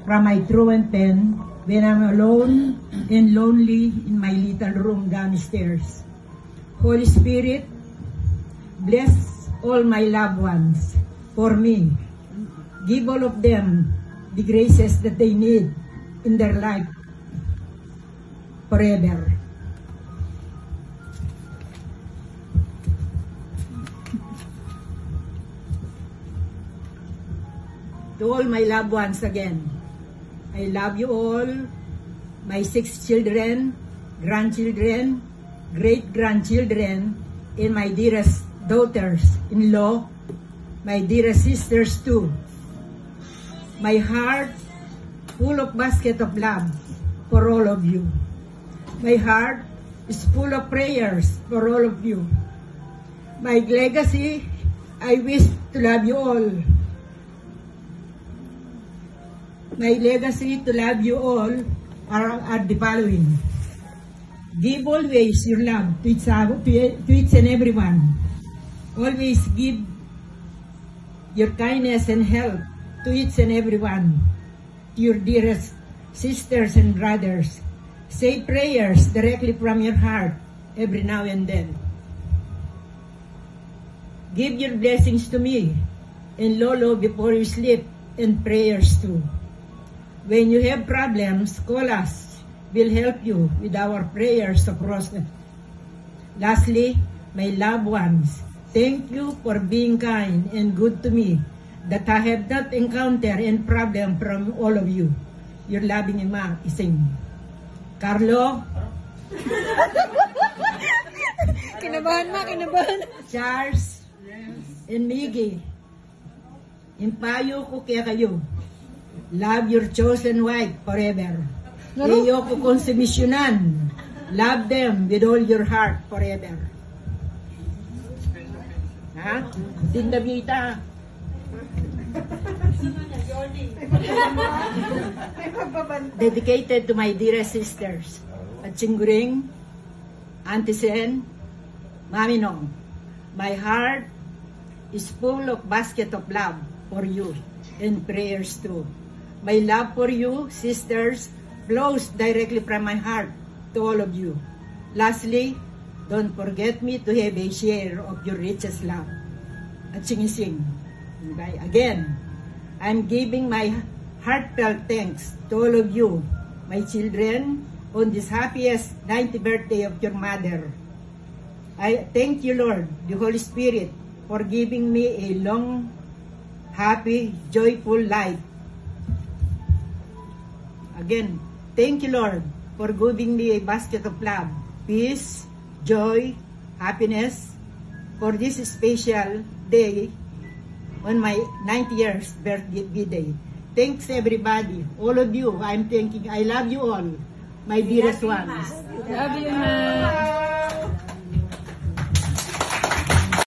from my truant pen when I'm alone and lonely in my little room downstairs. Holy Spirit, bless all my loved ones for me. Give all of them the graces that they need in their life forever. To all my loved ones again, I love you all, my 6 children, grandchildren, great-grandchildren, and my dearest daughters-in-law, my dearest sisters too. My heart full of basket of love for all of you. My heart is full of prayers for all of you. My legacy, I wish to love you all. My legacy to love you all are the following. Give always your love to each and everyone. Always give your kindness and help to each and everyone, to your dearest sisters and brothers. Say prayers directly from your heart every now and then. Give your blessings to me and Lolo before you sleep, and prayers too. When you have problems, call us. We'll help you with our prayers across it. Lastly, my loved ones, thank you for being kind and good to me, that I have not encountered any problem from all of you. Your loving Ima, Ising. Carlo. Kinabahan ma, kinabahan. Charles. And Miggy. Impayo ko kaya kayo. Love your chosen wife forever. Ayoko konsumisyonan. Love them with all your heart forever. Ha? Tindabita. Dedicated to my dearest sisters. At Chingguring, Auntie Sen, Mami Nong. My heart is full of basket of love for you and prayers too. My love for you, sisters, flows directly from my heart to all of you. Lastly, don't forget me to have a share of your richest love. At sing-sing. Again, I'm giving my heartfelt thanks to all of you, my children, on this happiest 90th birthday of your mother. I thank you, Lord, the Holy Spirit, for giving me a long, happy, joyful life. Again, thank you, Lord, for giving me a basket of love, peace, joy, happiness, for this special day on my 90th birthday. Thanks, everybody. All of you, I'm thanking. I love you all, my dearest ones. Love you, ma.